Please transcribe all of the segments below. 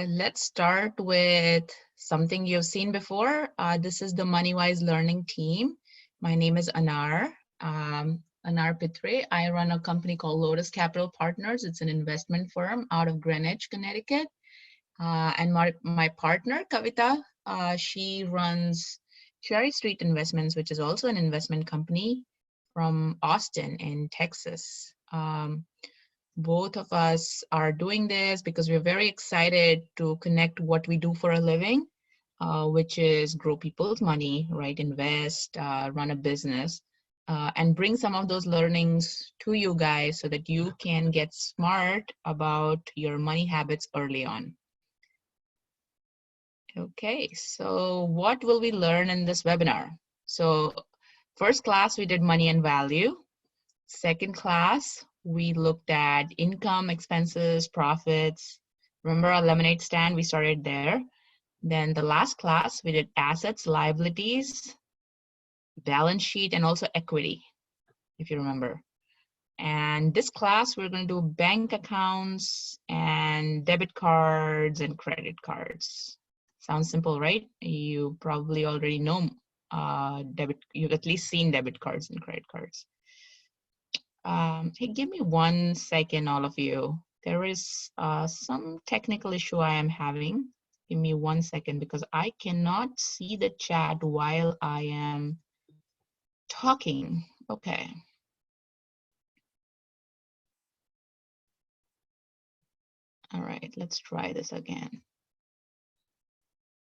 Let's start with something you've seen before. This is the Moneywise Learning team. My name is Anar. Anar Pitre. I run a company called Lotus Capital Partners. It's an investment firm out of Greenwich, Connecticut. And my partner, Kavita, she runs Cherry Street Investments, which is also an investment company from Austin in Texas. Both of us are doing this because we're very excited to connect what we do for a living, which is grow people's money, right? Invest, run a business, and bring some of those learnings to you guys so that you can get smart about your money habits early on. Okay, so what will we learn in this webinar? So first class, we did money and value. Second class, we looked at income, expenses, profits. Remember our lemonade stand? We started there. Then the last class, we did assets, liabilities, balance sheet, and also equity, if you remember. And this class, we're going to do bank accounts and debit cards and credit cards. Sounds simple, right? You probably already know debit. You've at least seen debit cards and credit cards. Hey, give me 1 second, all of you. There is some technical issue I am having. Give me 1 second because I cannot see the chat while I am talking. Okay. All right, let's try this again.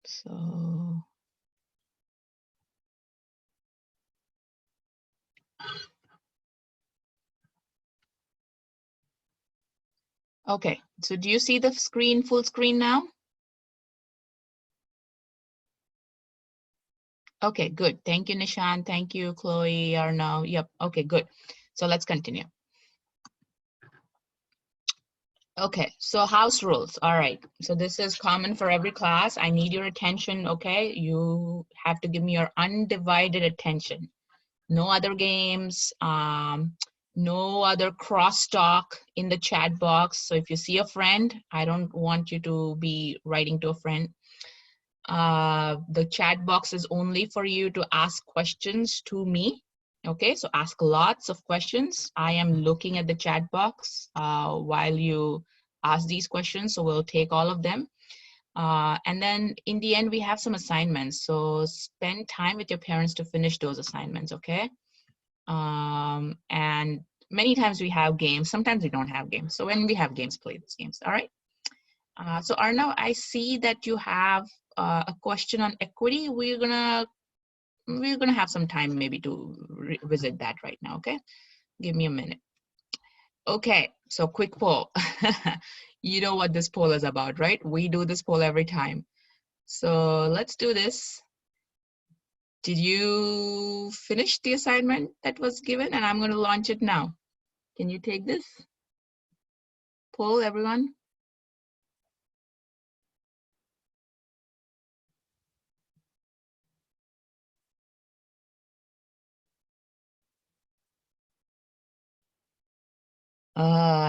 So. Okay, so do you see the screen, full screen now? Okay, good. Thank you, Nishan. Thank you, Chloe, Arnav. Yep, okay, good. So let's continue. Okay, so house rules. All right, so this is common for every class. I need your attention, okay? You have to give me your undivided attention. No other games, no other crosstalk in the chat box. So if you see a friend, I don't want you to be writing to a friend. The chat box is only for you to ask questions to me. Okay, so ask lots of questions. I am looking at the chat box while you ask these questions, so we'll take all of them. And then in the end, we have some assignments. So spend time with your parents to finish those assignments, okay? And many times we have games. Sometimes we don't have games. So when we have games, play those games, all right? So Arnav, I see that you have a question on equity. We're gonna have some time maybe to revisit that right now, okay? Give me a minute. Okay, so quick poll. You know what this poll is about, right? We do this poll every time. So let's do this. Did you finish the assignment that was given? And I'm gonna launch it now. Can you take this? Poll, everyone.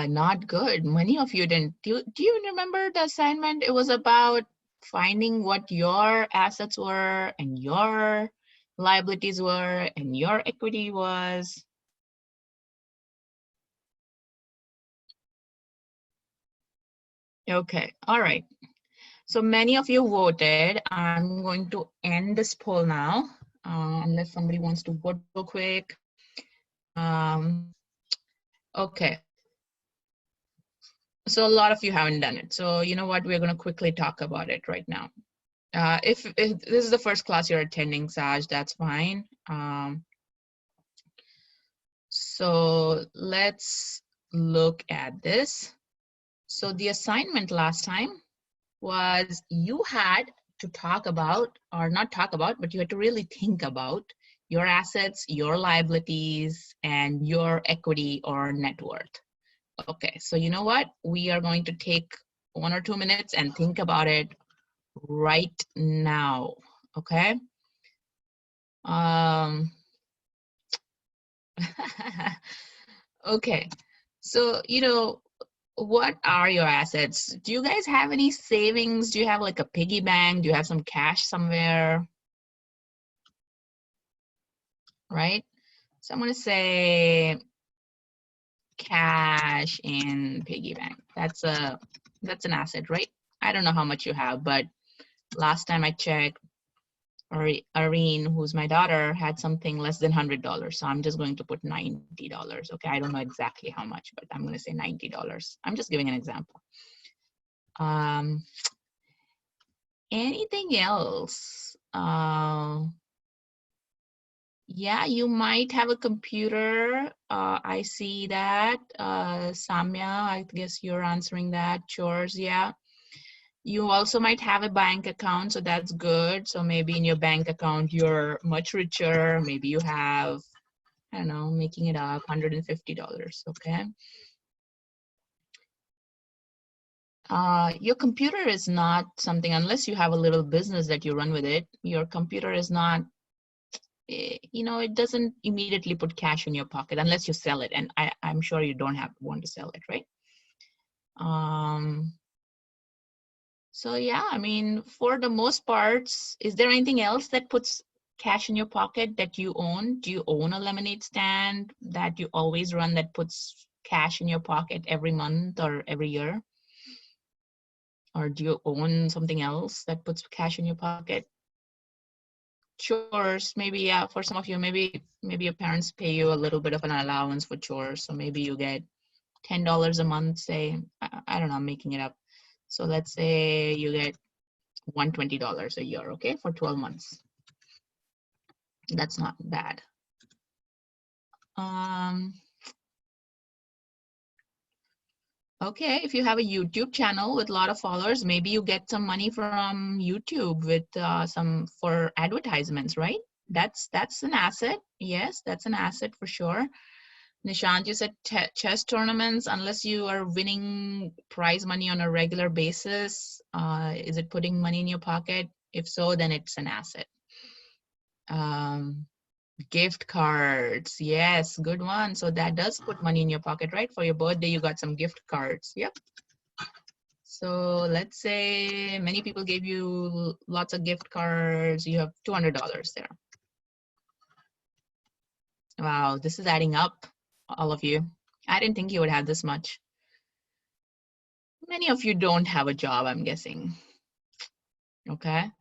Not good. Many of you didn't. Do you remember the assignment? It was about finding what your assets were and your liabilities were and your equity was. Okay, all right. So many of you voted. I'm going to end this poll now, unless somebody wants to vote real quick. Okay. So a lot of you haven't done it. So you know what? We're going to quickly talk about it right now. If this is the first class you're attending, Saj, that's fine. So let's look at this. So the assignment last time was you had to talk about, or not talk about, but you had to really think about your assets, your liabilities, and your equity or net worth. Okay, so you know what? We are going to take 1 or 2 minutes and think about it right now, okay? Okay, so, you know, what are your assets? Do you guys have any savings? Do you have like a piggy bank? Do you have some cash somewhere? Right? So I'm going to say cash in piggy bank. That's an asset, right? I don't know how much you have, but last time I checked, Irene, who's my daughter, had something less than $100. So I'm just going to put $90. Okay, I don't know exactly how much, but I'm going to say $90. I'm just giving an example. Anything else? Yeah, you might have a computer. I see that. Samya, I guess you're answering that. Chores, yeah. You also might have a bank account, so that's good. So maybe in your bank account, you're much richer. Maybe you have, I don't know, making it up, $150, okay? Your computer is not something, unless you have a little business that you run with it, your computer is not, you know, it doesn't immediately put cash in your pocket unless you sell it. And I'm sure you don't want to sell it, right? So yeah, I mean, for the most parts, is there anything else that puts cash in your pocket that you own? Do you own a lemonade stand that you always run that puts cash in your pocket every month or every year? Or do you own something else that puts cash in your pocket? Chores, maybe, yeah, for some of you, maybe your parents pay you a little bit of an allowance for chores. So maybe you get $10 a month, say, I don't know, I'm making it up. So let's say you get $120 a year, okay, for 12 months. That's not bad. Okay, if you have a YouTube channel with a lot of followers, maybe you get some money from YouTube with some for advertisements, right? That's an asset. Yes, that's an asset for sure. Nishant, you said chess tournaments, unless you are winning prize money on a regular basis, is it putting money in your pocket? If so, then it's an asset. Gift cards, yes, good one. So that does put money in your pocket, right? For your birthday, you got some gift cards. Yep. So let's say many people gave you lots of gift cards. You have $200 there. Wow, this is adding up, all of you. I didn't think you would have this much. Many of you don't have a job, I'm guessing. Okay.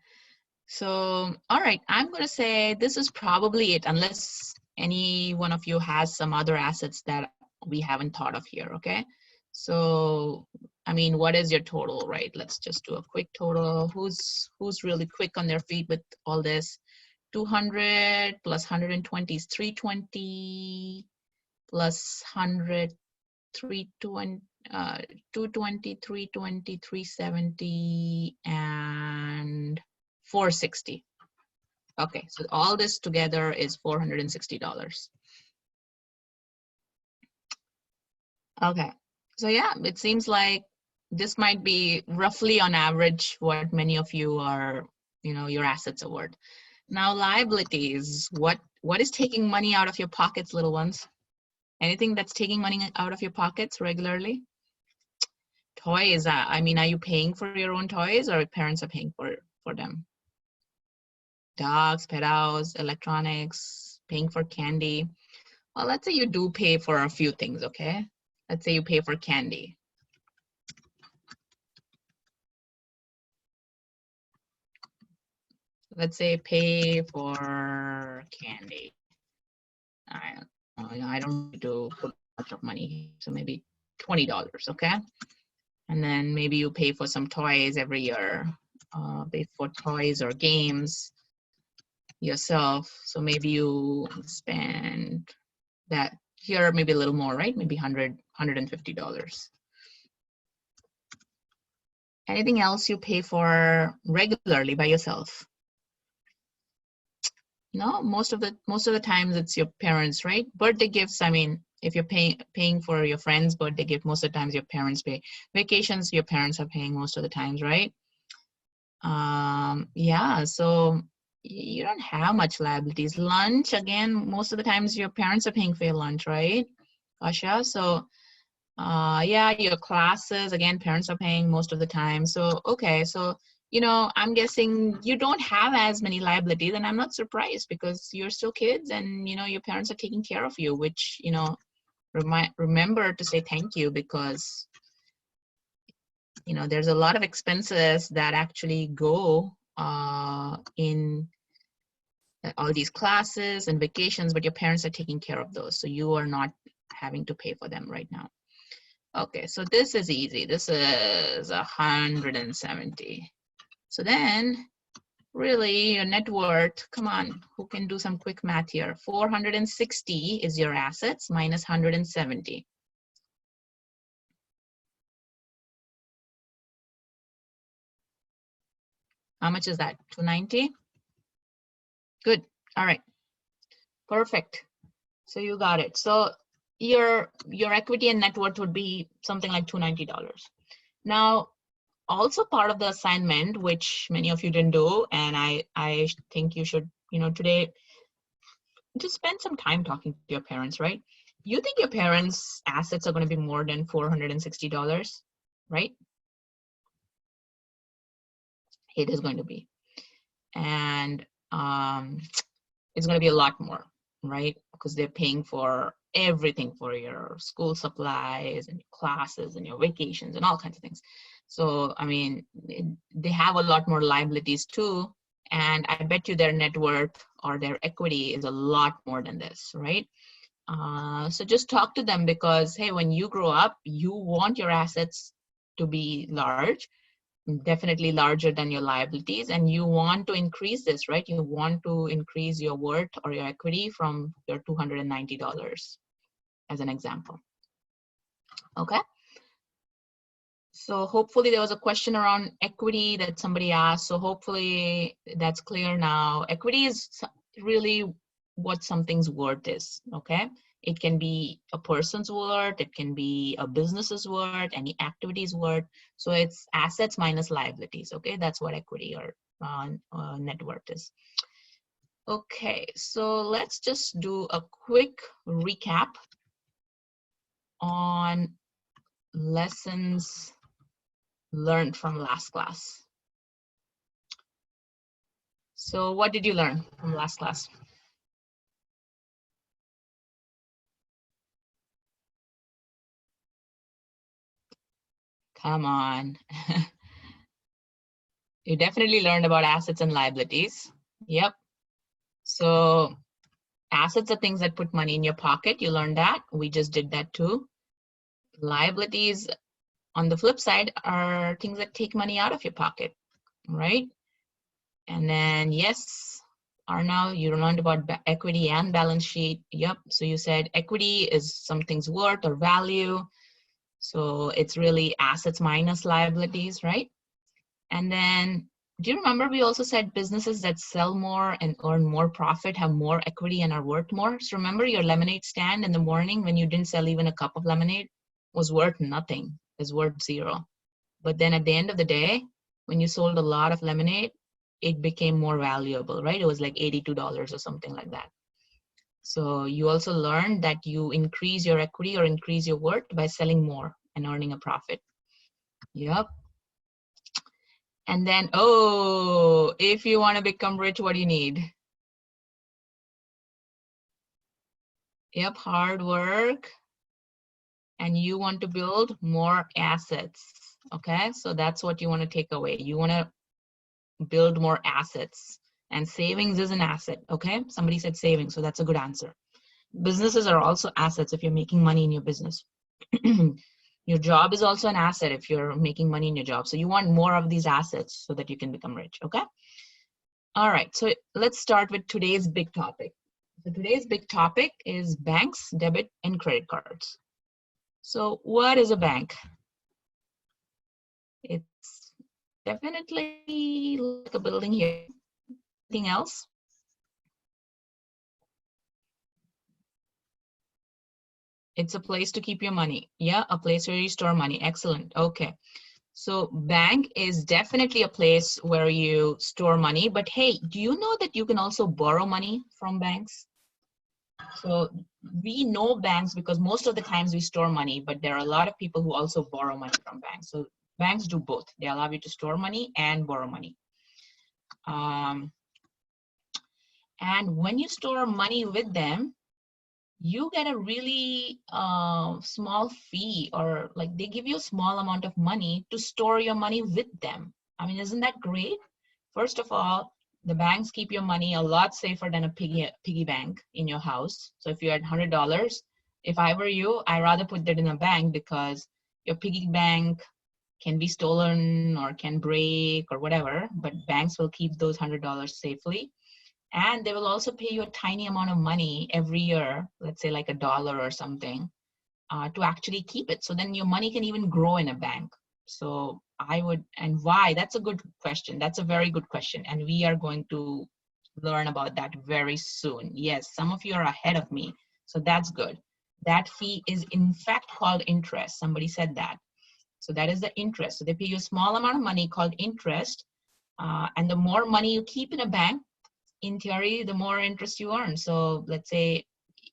So, all right, I'm going to say this is probably it, unless any one of you has some other assets that we haven't thought of here, okay? So, I mean, what is your total, right? Let's just do a quick total. Who's really quick on their feet with all this? 200 plus 120 is 320 plus 100, 320, 220, 320, 370, and 460. Okay, so all this together is $460. Okay, so yeah, it seems like this might be roughly on average what many of you are, you know, your assets are worth. Now liabilities, what is taking money out of your pockets, little ones? Anything that's taking money out of your pockets regularly? Toys, I mean, are you paying for your own toys or parents are paying for them? Dogs, pet house, electronics, paying for candy. Well, let's say you do pay for a few things, okay? Let's say you pay for candy. Let's say pay for candy. I don't need to put much of money, so maybe $20, okay? And then maybe you pay for some toys every year, pay for toys or games yourself. So maybe you spend that here, maybe a little more, right? Maybe $150. Anything else you pay for regularly by yourself? No, most of the times it's your parents, right? Birthday gifts, I mean, if you're paying for your friend's birthday gift, most of the times your parents pay. Vacations, your parents are paying most of the times, right? Yeah, so you don't have much liabilities. Lunch, again, most of the times your parents are paying for your lunch, right, Asha? So Yeah, your classes, again, parents are paying most of the time. So, okay, so, you know, I'm guessing you don't have as many liabilities, and I'm not surprised because you're still kids and, you know, your parents are taking care of you, which, you know, remember to say thank you because, you know, there's a lot of expenses that actually go in all these classes and vacations, but your parents are taking care of those. So you are not having to pay for them right now. Okay, so this is easy. This is 170. So then really your net worth, come on, who can do some quick math here? 460 is your assets minus 170. How much is that? 290? Good. All right. Perfect. So you got it. So your equity and net worth would be something like $290. Now, also part of the assignment, which many of you didn't do, and I think you should, you know, today, just spend some time talking to your parents, right? You think your parents' assets are going to be more than $460, right? It is going to be. And it's going to be a lot more, right? Because they're paying for everything, for your school supplies and your classes and your vacations and all kinds of things. So, I mean, they have a lot more liabilities too. And I bet you their net worth or their equity is a lot more than this, right? So just talk to them because, hey, when you grow up, you want your assets to be large, definitely larger than your liabilities, and you want to increase this, right? You want to increase your worth or your equity from your $290 as an example. Okay. So hopefully there was a question around equity that somebody asked. So hopefully that's clear now. Equity is really what something's worth is, okay? It can be a person's worth, it can be a business's worth, any activity's worth. So it's assets minus liabilities, okay? That's what equity or net worth is. Okay, so let's just do a quick recap on lessons learned from last class. So what did you learn from last class? Come on. You definitely learned about assets and liabilities. Yep. So assets are things that put money in your pocket. You learned that. We just did that too. Liabilities, on the flip side, are things that take money out of your pocket, right? And then, yes, Arnav, you learned about equity and balance sheet. Yep. So you said equity is something's worth or value. So it's really assets minus liabilities, right? And then, do you remember we also said businesses that sell more and earn more profit have more equity and are worth more? So remember your lemonade stand in the morning when you didn't sell even a cup of lemonade was worth nothing, is worth zero. But then at the end of the day, when you sold a lot of lemonade, it became more valuable, right? It was like $82 or something like that. So you also learned that you increase your equity or increase your worth by selling more and earning a profit. Yep. And then, oh, if you want to become rich, what do you need? Yep, hard work. And you want to build more assets. Okay, so that's what you want to take away. You want to build more assets. And savings is an asset, okay? Somebody said savings, so that's a good answer. Businesses are also assets if you're making money in your business. Your job is also an asset if you're making money in your job. So you want more of these assets so that you can become rich, okay? All right, so let's start with today's big topic. So today's big topic is banks, debit, and credit cards. So what is a bank? It's definitely like a building here. Anything else? It's a place to keep your money. Yeah, a place where you store money. Excellent. Okay. So bank is definitely a place where you store money. But hey, do you know that you can also borrow money from banks? So we know banks because most of the times we store money, but there are a lot of people who also borrow money from banks. So banks do both. They allow you to store money and borrow money. And when you store money with them, you get a really small fee, or like they give you a small amount of money to store your money with them. I mean, isn't that great? First of all, the banks keep your money a lot safer than a piggy bank in your house. So if you had $100, if I were you, I'd rather put that in a bank because your piggy bank can be stolen or can break or whatever, but banks will keep those $100 safely. And they will also pay you a tiny amount of money every year, let's say like $1 or something, to actually keep it. So then your money can even grow in a bank. So I would, and why? That's a good question. That's a very good question. And we are going to learn about that very soon. Yes, some of you are ahead of me. So that's good. That fee is in fact called interest. Somebody said that. So that is the interest. So they pay you a small amount of money called interest. And the more money you keep in a bank, in theory, the more interest you earn. So let's say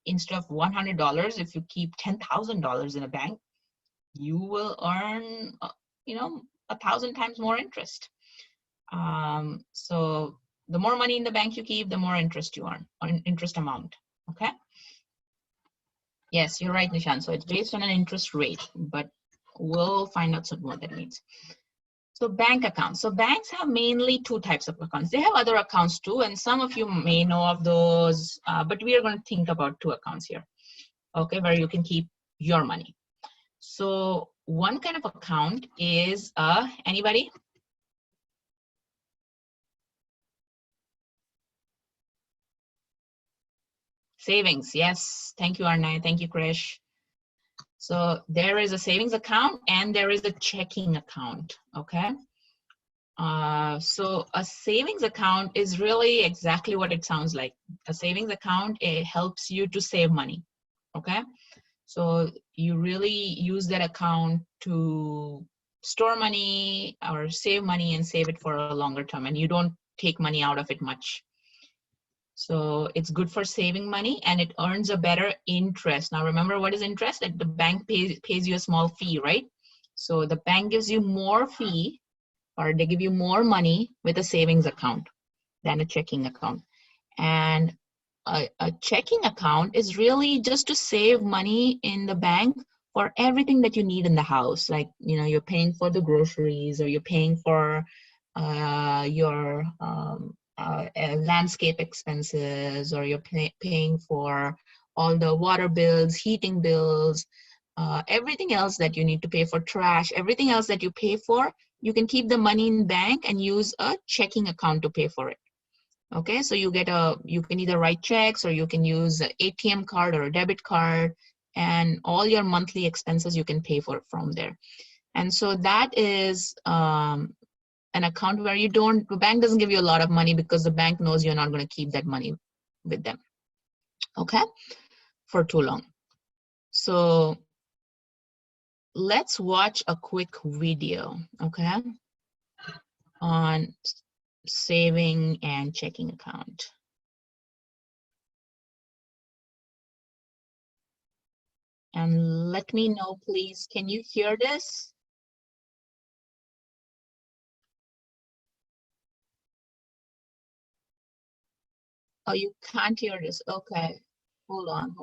instead of $100, if you keep $10,000 in a bank, you will earn, 1,000 times more interest. So the more money in the bank you keep, the more interest you earn, or interest amount. Okay. Yes, you're right, Nishan. So it's based on an interest rate, but we'll find out some what that means. So bank accounts. So banks have mainly two types of accounts. They have other accounts too, and some of you may know of those, but we are going to think about two accounts here, okay, where you can keep your money. So one kind of account is, anybody? Savings, yes. Thank you, Arnay. Thank you, Krish. So there is a savings account and there is a checking account, okay? So a savings account is really exactly what it sounds like. A savings account, it helps you to save money, okay? So you really use that account to store money or save money and save it for a longer term, and you don't take money out of it much. So it's good for saving money and it earns a better interest. Now remember, what is interest? That the bank pays you a small fee, right? So the bank gives you more fee, or they give you more money with a savings account than a checking account. And a checking account is really just to save money in the bank for everything that you need in the house. Like, you're paying for the groceries, or you're paying for your landscape expenses, or you're paying for all the water bills, heating bills, everything else that you need to pay for, trash, everything else that you pay for, you can keep the money in bank and use a checking account to pay for it. Okay, so you can either write checks, or you can use an ATM card or a debit card, and all your monthly expenses you can pay for from there. And so that is an account where the bank doesn't give you a lot of money because the bank knows you're not going to keep that money with them, okay, for too long. So let's watch a quick video, okay, on saving and checking account. And let me know, please, can you hear this? Oh, you can't hear this. Okay. Hold on.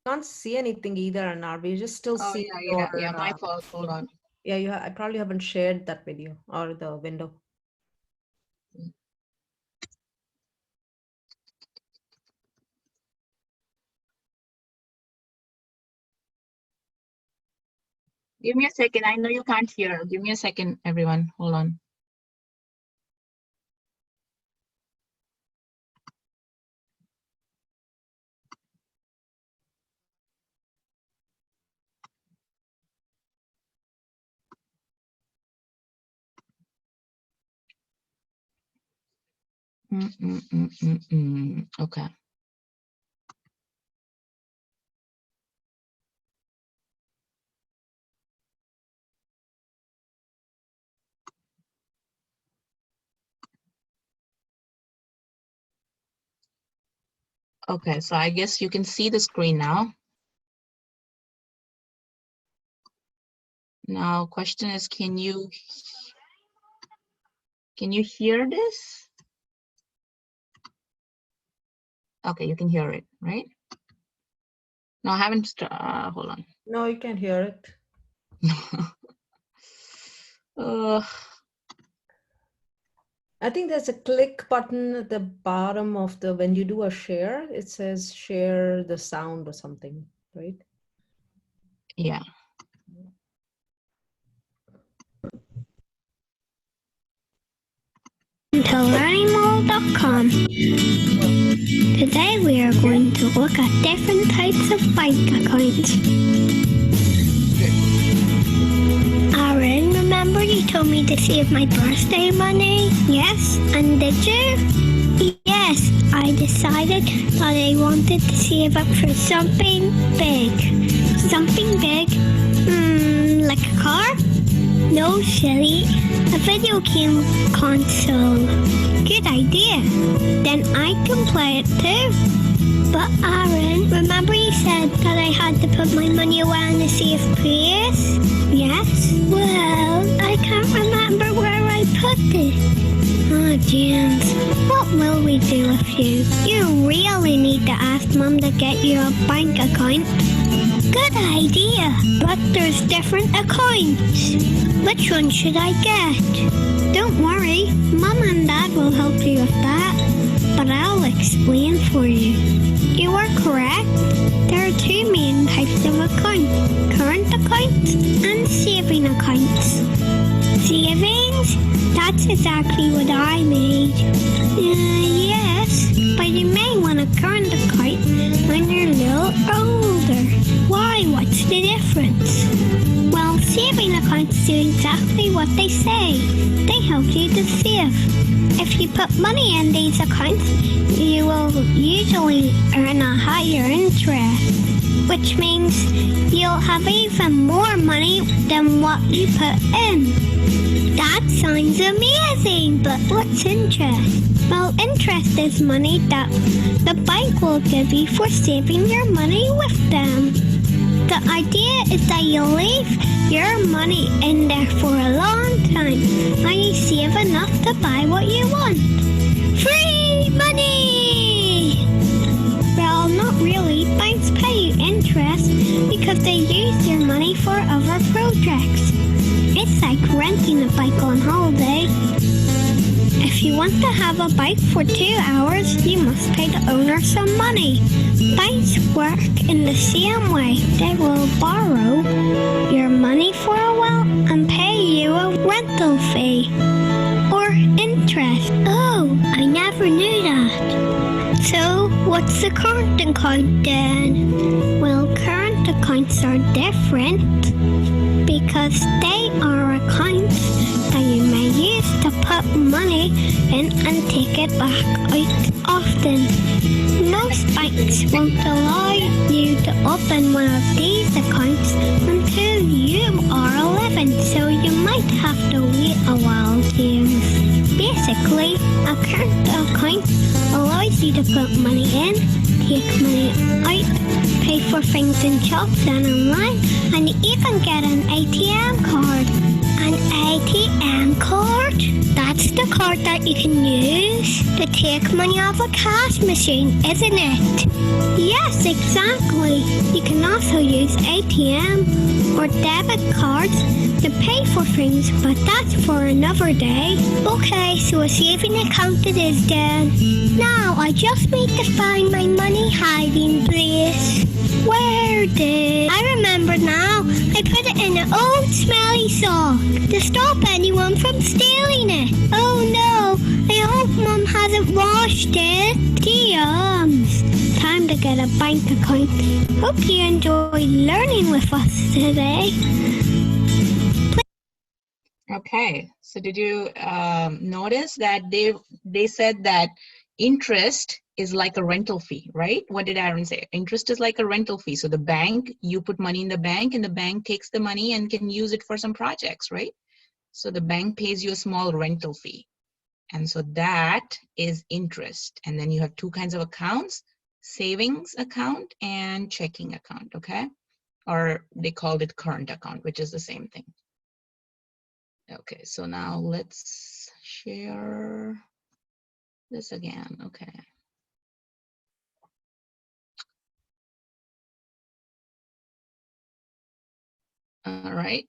Can't see anything either, Anar. We just still Oh, see yeah, your. my fault. Hold on. Yeah, I probably haven't shared that video or the window. Give me a second. I know you can't hear. Give me a second, everyone. Hold on. Okay. Okay, so I guess you can see the screen now. Now, question is, can you hear this? Okay, you can hear it, right? No, I haven't, hold on. No, you can hear it. I think there's a click button at the bottom of the, when you do a share, it says share the sound or something, right? Yeah. To learningmall.com. Today we are going to look at different types of bank accounts. Aaron, remember you told me to save my birthday money? Yes, and did you? Yes, I decided that I wanted to save up for something big. Something big? Like a car? No, silly. A video game console. Good idea. Then I can play it too. But Aaron, remember you said that I had to put my money away in a safe place? Yes? Well, I can't remember where I put it. Oh, James, what will we do with you? You really need to ask Mum to get you a bank account. Good idea, but there's different accounts. Which one should I get? Don't worry, Mum and Dad will help you with that, but I'll explain for you. You are correct. There are two main types of accounts, current accounts and saving accounts. Savings? That's exactly what I made. Yes, but you may want a current account when you're a little older. Why? What's the difference? Well, saving accounts do exactly what they say. They help you to save. If you put money in these accounts, you will usually earn a higher interest, which means you'll have even more money than what you put in. That sounds amazing, but what's interest? Well, interest is money that the bank will give you for saving your money with them. The idea is that you leave your money in there for a long time and you save enough to buy what you want. Free money! Well, not really. Banks pay you interest because they use your money for other projects. It's like renting a bike on holiday. If you want to have a bike for 2 hours, you must pay the owner some money. Banks work in the same way. They will borrow your money for a while and pay you a rental fee or interest. Oh, I never knew that. So, what's the current account then? Well, current accounts are different because they are accounts that you may use to put money in and take it back out often. Most banks won't allow you to open one of these accounts until you are 11, so you might have to wait a while, James. Basically, a current account allows you to put money in, take money out, pay for things in shops and online, and you even get an ATM card. An ATM card? That's the card that you can use to take money off a cash machine, isn't it? Yes, exactly. You can also use ATM or debit cards to pay for things, but that's for another day. Okay, so a saving account it is then. Now I just need to find my money hiding place. Where did... I remember now. I put it in an old smelly sock to stop anyone from stealing it. Oh no, I hope Mum hasn't washed it. Yums. Time to get a bank account. Hope you enjoyed learning with us today. Okay, so did you notice that they said that interest is like a rental fee, right? What did Aaron say? Interest is like a rental fee. So the bank, you put money in the bank and the bank takes the money and can use it for some projects, right? So the bank pays you a small rental fee. And so that is interest. And then you have two kinds of accounts. savings account and checking account, okay? Or they called it current account, which is the same thing. Okay, so now let's share this again, okay. All right.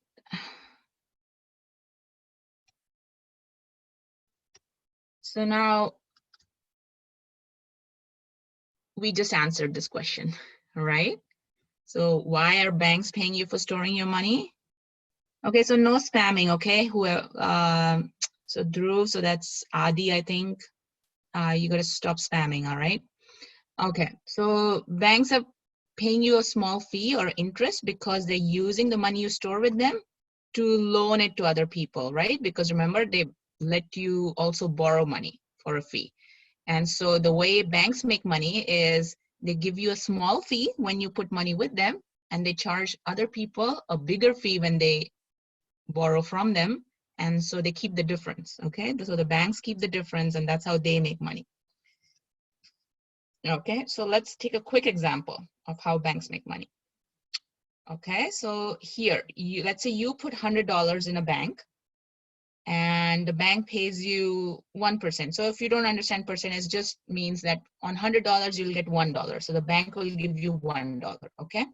So now we just answered this question, right? So why are banks paying you for storing your money? Okay, so no spamming, okay? So Dhruv, so that's Adi, I think. You gotta stop spamming, all right? Okay, so banks are paying you a small fee or interest because they're using the money you store with them to loan it to other people, right? Because remember, they let you also borrow money for a fee. And so the way banks make money is they give you a small fee when you put money with them, and they charge other people a bigger fee when they borrow from them. And so they keep the difference, okay? So the banks keep the difference, and that's how they make money. Okay, so let's take a quick example of how banks make money. Okay, so here, let's say you put $100 in a bank, and the bank pays you 1%. So if you don't understand percentage, just means that on $100, you'll get $1. So the bank will give you $1, okay?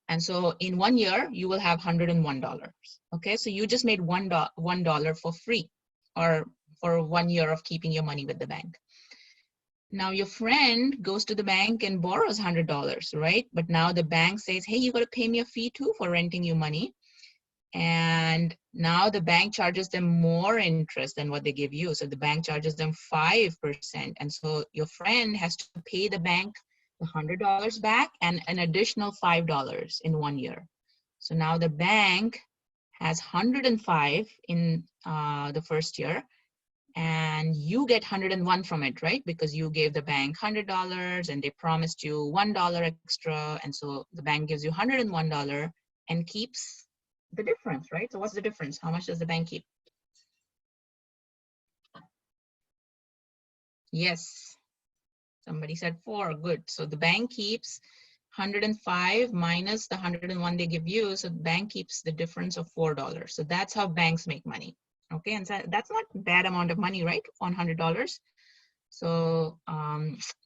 And so in 1 year, you will have $101, okay? So you just made $1 for free, or for 1 year of keeping your money with the bank. Now your friend goes to the bank and borrows $100, right? But now the bank says, hey, you got to pay me a fee too for renting you money. And now the bank charges them more interest than what they give you. So the bank charges them 5%. And so your friend has to pay the bank the $100 back and an additional $5 in 1 year. So now the bank has 105 in the first year, and you get 101 from it, right? Because you gave the bank $100 and they promised you $1 extra. And so the bank gives you $101 and keeps the difference, right? So what's the difference? How much does the bank keep? Yes, somebody said 4, good. So the bank keeps 105 minus the 101 they give you. So the bank keeps the difference of $4. So that's how banks make money. Okay, and so that's not a bad amount of money, right? On $100. So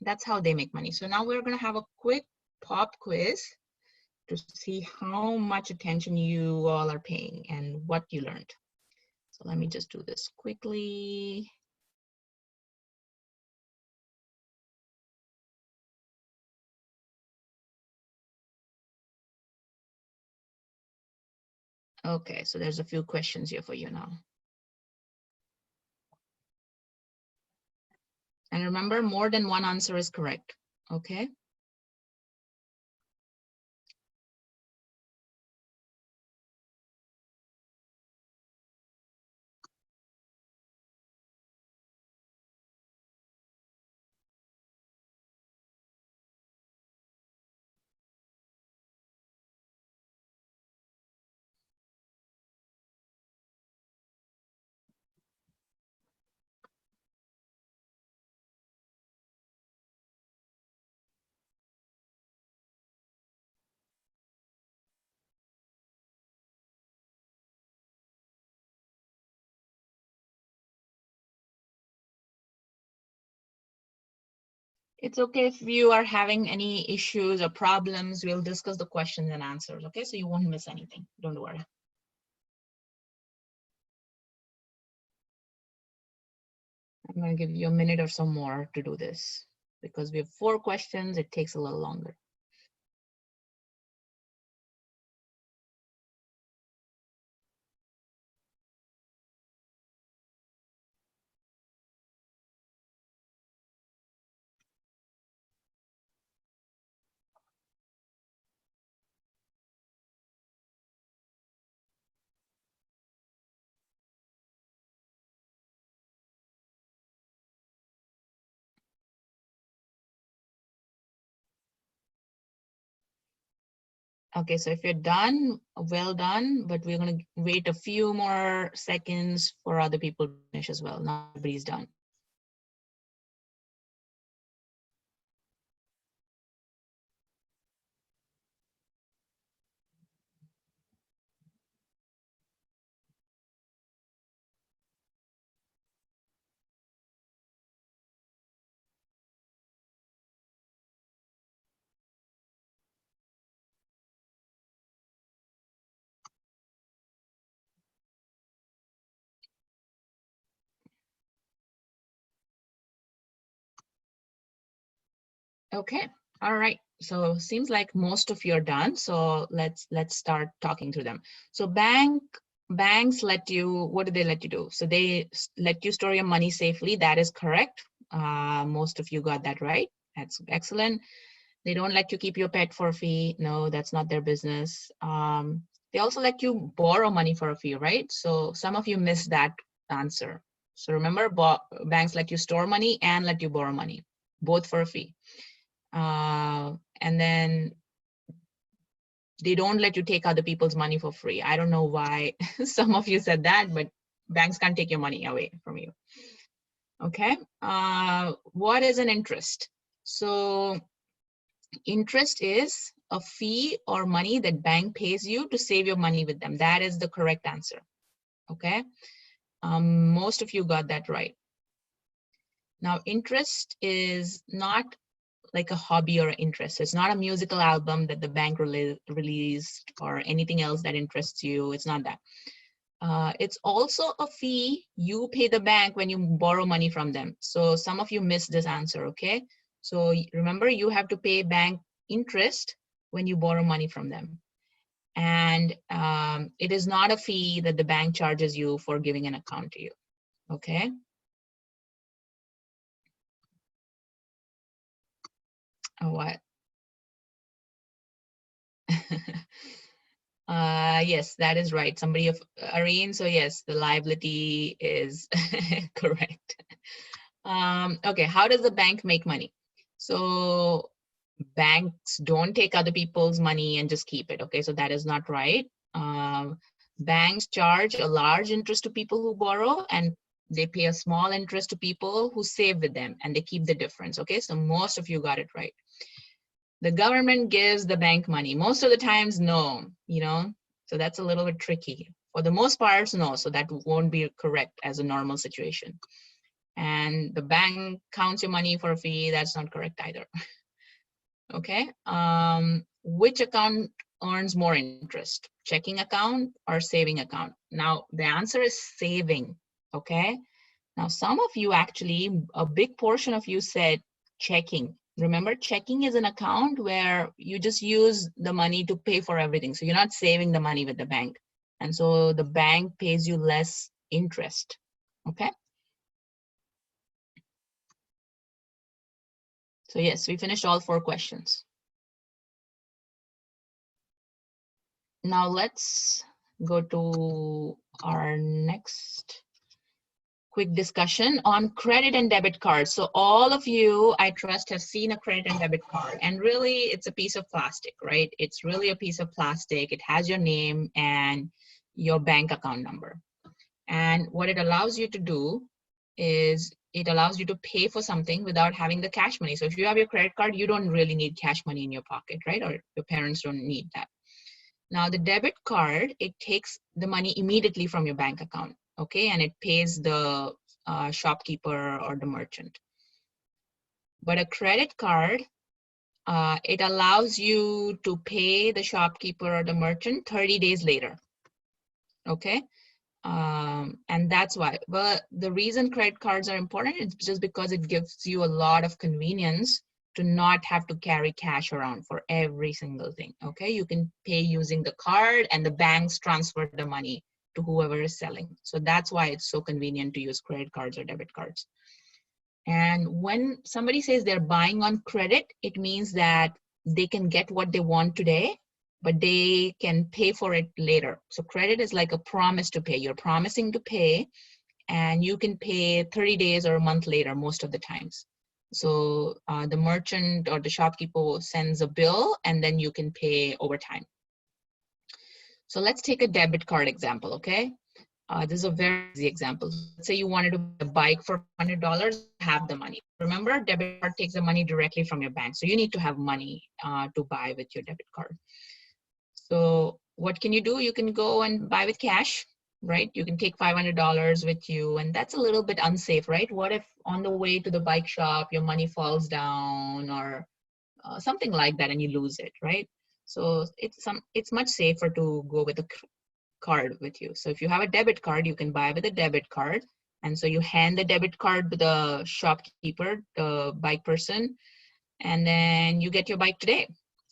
that's how they make money. So now we're gonna have a quick pop quiz to see how much attention you all are paying and what you learned. So let me just do this quickly. Okay, so there's a few questions here for you now. And remember, more than one answer is correct, okay? It's okay if you are having any issues or problems, we'll discuss the questions and answers, okay? So you won't miss anything, don't worry. I'm gonna give you a minute or so more to do this because we have 4 questions, it takes a little longer. Okay, so if you're done, well done, but we're gonna wait a few more seconds for other people to finish as well. Not everybody's done. Okay, all right. So seems like most of you are done. So let's start talking through them. So banks let you, what do they let you do? So they let you store your money safely. That is correct. Most of you got that right. That's excellent. They don't let you keep your pet for a fee. No, that's not their business. They also let you borrow money for a fee, right? So some of you missed that answer. So remember, banks let you store money and let you borrow money, both for a fee. And then they don't let you take other people's money for free. I don't know why some of you said that, but banks can't take your money away from you. Okay, what is an interest? So interest is a fee or money that bank pays you to save your money with them. That is the correct answer. Okay, most of you got that right. Now, interest is not like a hobby or interest. It's not a musical album that the bank released or anything else that interests you. It's not that. It's also a fee you pay the bank when you borrow money from them. So some of you missed this answer, okay? So remember, you have to pay bank interest when you borrow money from them. And it is not a fee that the bank charges you for giving an account to you, okay? Oh, what? Yes, that is right. Somebody of Irene. So yes, the liability is correct. Okay, how does the bank make money? So banks don't take other people's money and just keep it. Okay, so that is not right. Banks charge a large interest to people who borrow, and they pay a small interest to people who save with them, and they keep the difference. Okay, so most of you got it right. The government gives the bank money. Most of the times, no, so that's a little bit tricky. For the most parts, no, so that won't be correct as a normal situation. And the bank counts your money for a fee. That's not correct either. Okay, which account earns more interest? Checking account or saving account? Now, the answer is saving, okay? Now, some of you actually, a big portion of you said checking. Remember, checking is an account where you just use the money to pay for everything. So you're not saving the money with the bank. And so the bank pays you less interest, okay? So yes, we finished all 4 questions. Now let's go to our next quick discussion on credit and debit cards. So all of you, I trust, have seen a credit and debit card, and really it's a piece of plastic, right? It's really a piece of plastic. It has your name and your bank account number. And what it allows you to do is it allows you to pay for something without having the cash money. So if you have your credit card, you don't really need cash money in your pocket, right? Or your parents don't need that. Now the debit card, it takes the money immediately from your bank account, okay? And it pays the shopkeeper or the merchant. But a credit card, it allows you to pay the shopkeeper or the merchant 30 days later, okay? And that's why. But the reason credit cards are important is just because it gives you a lot of convenience to not have to carry cash around for every single thing, okay? You can pay using the card and the banks transfer the money to whoever is selling. So that's why it's so convenient to use credit cards or debit cards. And when somebody says they're buying on credit, it means that they can get what they want today, but they can pay for it later. So credit is like a promise to pay. You're promising to pay, and you can pay 30 days or a month later most of the times. So the merchant or the shopkeeper sends a bill, and then you can pay over time. So let's take a debit card example, okay? This is a very easy example. Let's say you wanted to buy a bike for $100, have the money. Remember, debit card takes the money directly from your bank. So you need to have money to buy with your debit card. So what can you do? You can go and buy with cash, right? You can take $500 with you, and that's a little bit unsafe, right? What if on the way to the bike shop, your money falls down or something like that and you lose it, right? So it's much safer to go with a card with you. So if you have a debit card, you can buy with a debit card. And so you hand the debit card to the shopkeeper, the bike person, and then you get your bike today.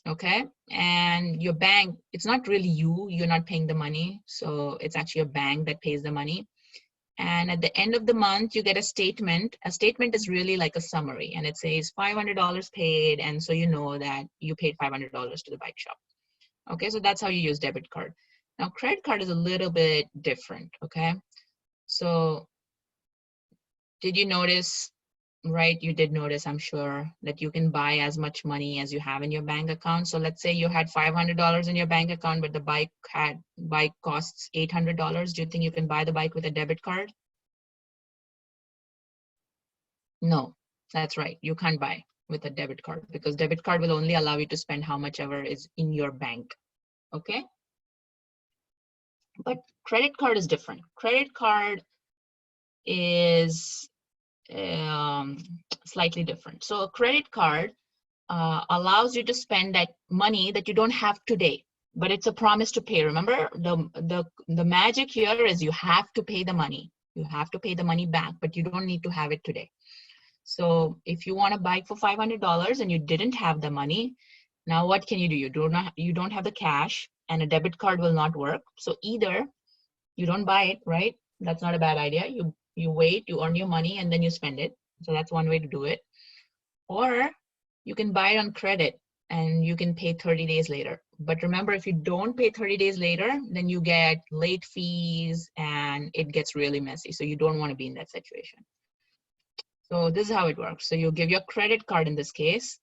Okay, and your bank, it's not really you're not paying the money, so it's actually your bank that pays the money. And at the end of the month, you get a statement. A statement is really like a summary, and it says $500 paid, and so you know that you paid $500 to the bike shop. Okay, so that's how you use debit card. Now, credit card is a little bit different, okay? So did you notice, right? You did notice, I'm sure, that you can buy as much money as you have in your bank account. So let's say you had $500 in your bank account, but the bike costs $800. Do you think you can buy the bike with a debit card? No, that's right. You can't buy with a debit card because debit card will only allow you to spend how much ever is in your bank. Okay? But credit card is different. Credit card is slightly different. So a credit card allows you to spend that money that you don't have today, but it's a promise to pay. Remember, the magic here is you have to pay the money. You have to pay the money back, but you don't need to have it today. So if you want a bike for $500 and you didn't have the money, now what can you do? You don't have the cash, and a debit card will not work. So either you don't buy it, right? That's not a bad idea. You wait, you earn your money, and then you spend it. So that's one way to do it. Or you can buy it on credit and you can pay 30 days later. But remember, if you don't pay 30 days later, then you get late fees and it gets really messy. So you don't want to be in that situation. So this is how it works. So you give your credit card in this case,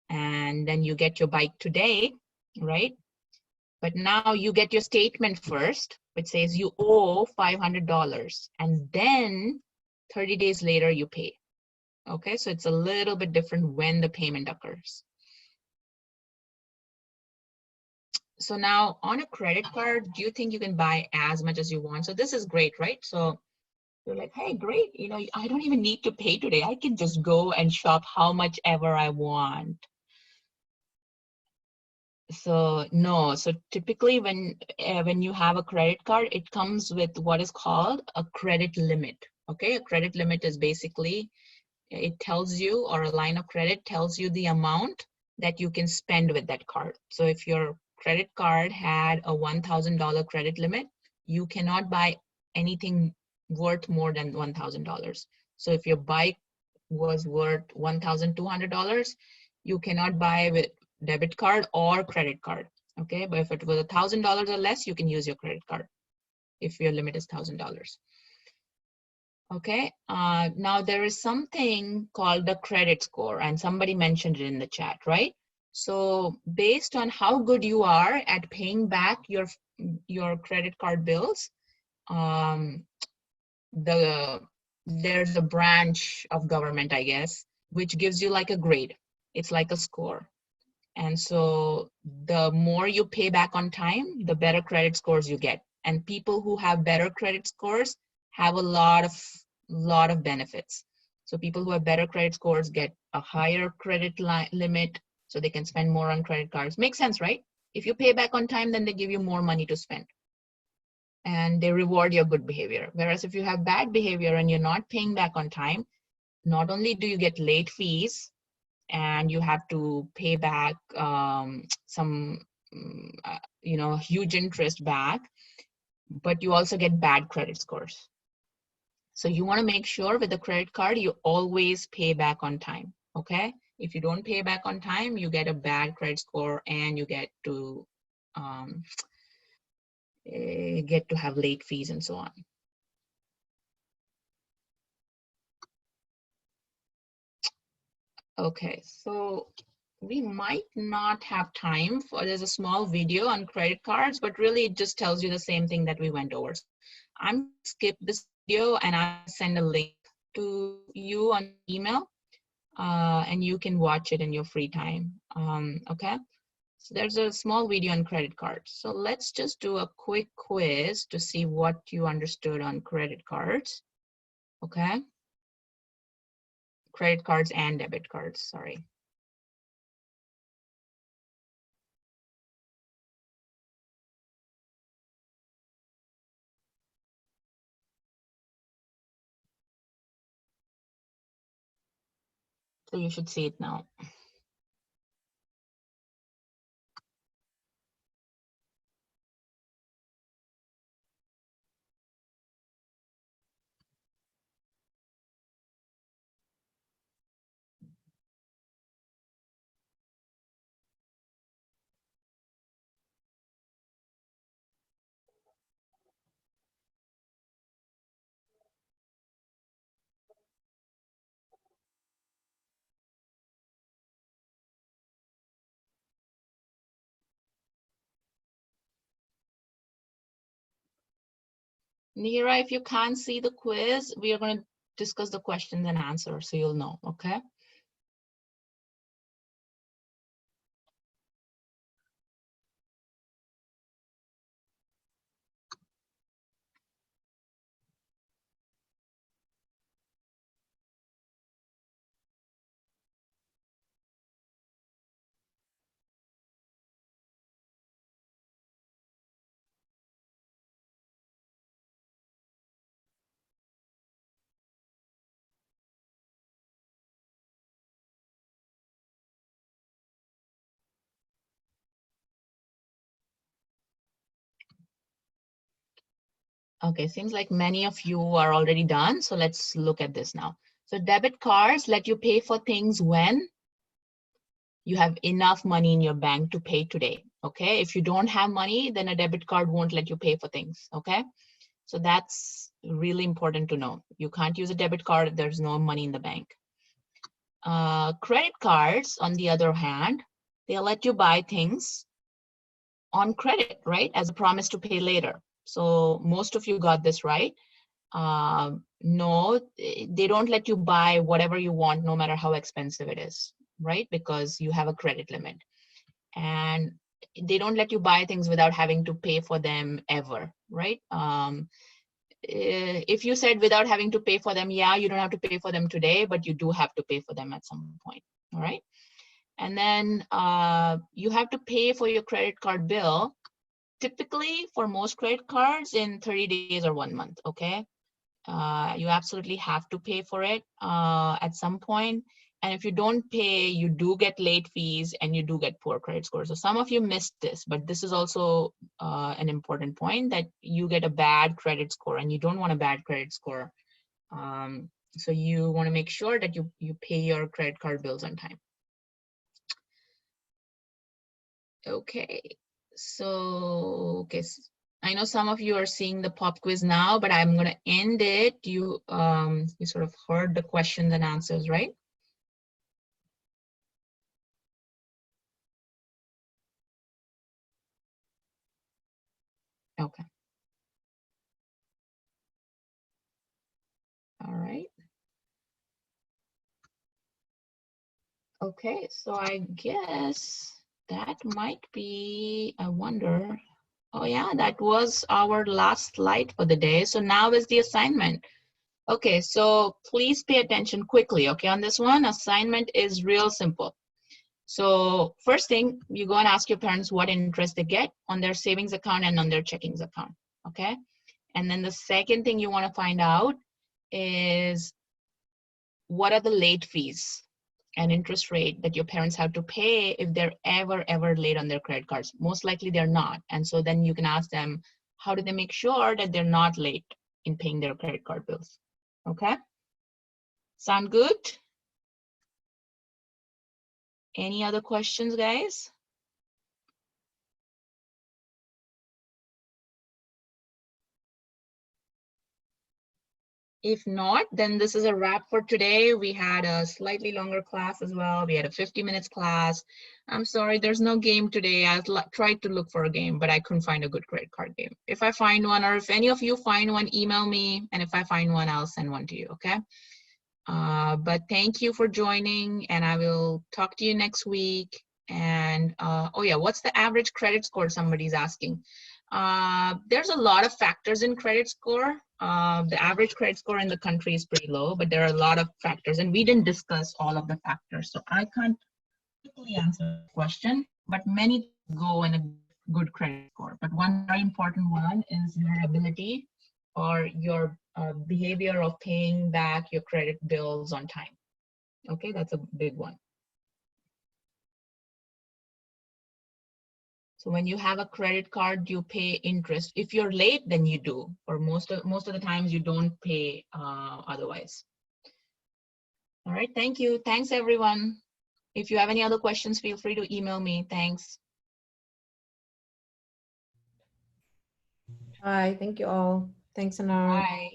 and then you get your bike today, right? But now you get your statement first, which says you owe $500, and then 30 days later you pay. Okay, so it's a little bit different when the payment occurs. So now on a credit card, do you think you can buy as much as you want? So this is great, right? So you're like, hey, great, you know, I don't even need to pay today. I can just go and shop how much ever I want. So no, so typically when you have a credit card, it comes with what is called a credit limit. Okay, a credit limit is basically, it tells you, or a line of credit tells you the amount that you can spend with that card. So if your credit card had a $1,000 credit limit, you cannot buy anything worth more than $1,000. So if your bike was worth $1,200, you cannot buy with debit card or credit card. Okay, but if it was $1,000 or less, you can use your credit card if your limit is $1,000. Okay, now there is something called the credit score, and somebody mentioned it in the chat, right? So based on how good you are at paying back your credit card bills, there's a branch of government, I guess, which gives you like a grade. It's like a score. And so the more you pay back on time, the better credit scores you get. And people who have better credit scores have a lot of benefits. So people who have better credit scores get a higher credit limit, so they can spend more on credit cards. Makes sense, right? If you pay back on time, then they give you more money to spend. And they reward your good behavior. Whereas if you have bad behavior and you're not paying back on time, not only do you get late fees, and you have to pay back some, huge interest back, but you also get bad credit scores. So you want to make sure with the credit card, you always pay back on time, okay? If you don't pay back on time, you get a bad credit score and you get to have late fees and so on. Okay, so we might not have time for, there's a small video on credit cards, but really it just tells you the same thing that we went over. I'm gonna skip this video and I'll send a link to you on email, and you can watch it in your free time. Okay, so there's a small video on credit cards. So let's just do a quick quiz to see what you understood on credit cards. Okay, credit cards and debit cards, sorry. So you should see it now. Nira, if you can't see the quiz, we are going to discuss the questions and answers so you'll know, okay? Okay, seems like many of you are already done. So let's look at this now. So debit cards let you pay for things when you have enough money in your bank to pay today. Okay, if you don't have money, then a debit card won't let you pay for things. Okay, so that's really important to know. You can't use a debit card if there's no money in the bank. Credit cards, on the other hand, they'll let you buy things on credit, right? As a promise to pay later. So most of you got this right. No, they don't let you buy whatever you want, no matter how expensive it is, right? Because you have a credit limit. And they don't let you buy things without having to pay for them ever, right? If you said without having to pay for them, yeah, you don't have to pay for them today, but you do have to pay for them at some point, all right? And then you have to pay for your credit card bill, typically for most credit cards in 30 days or 1 month, okay? You absolutely have to pay for it at some point. And if you don't pay, you do get late fees and you do get poor credit scores. So some of you missed this, but this is also an important point, that you get a bad credit score and you don't want a bad credit score. So you want to make sure that you pay your credit card bills on time. Okay, so okay. I know some of you are seeing the pop quiz now, but I'm going to end it. You sort of heard the questions and answers, right? Okay. All right. Okay, so I guess that might be, I wonder. Oh yeah, that was our last slide for the day. So now is the assignment. Okay, so please pay attention quickly, okay, on this one. Assignment is real simple. So first thing, you go and ask your parents what interest they get on their savings account and on their checkings account, okay? And then the second thing you want to find out is what are the late fees and interest rate that your parents have to pay if they're ever late on their credit cards. Most likely they're not. And so then you can ask them, how do they make sure that they're not late in paying their credit card bills? Okay? Sound good? Any other questions, guys? If not, then this is a wrap for today. We had a slightly longer class as well. We had a 50 minutes class. I'm sorry, there's no game today. I tried to look for a game, but I couldn't find a good credit card game. If I find one, or if any of you find one, email me. And if I find one, I'll send one to you, okay? But thank you for joining, and I will talk to you next week. And oh yeah, what's the average credit score, somebody's asking? There's a lot of factors in credit score. The average credit score in the country is pretty low, but there are a lot of factors, and we didn't discuss all of the factors, so I can't quickly answer the question, but many go in a good credit score. But one very important one is your ability or your behavior of paying back your credit bills on time. Okay, that's a big one. So when you have a credit card, you pay interest. If you're late, then you do. Or most of the times you don't pay otherwise. All right, thank you. Thanks, everyone. If you have any other questions, feel free to email me. Thanks. Bye. Thank you all. Thanks, Anar. Bye.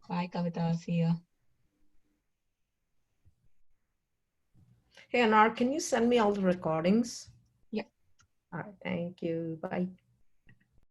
Bye, Kavita. See you. Hey, Anar, can you send me all the recordings? Yeah. All right. Thank you. Bye.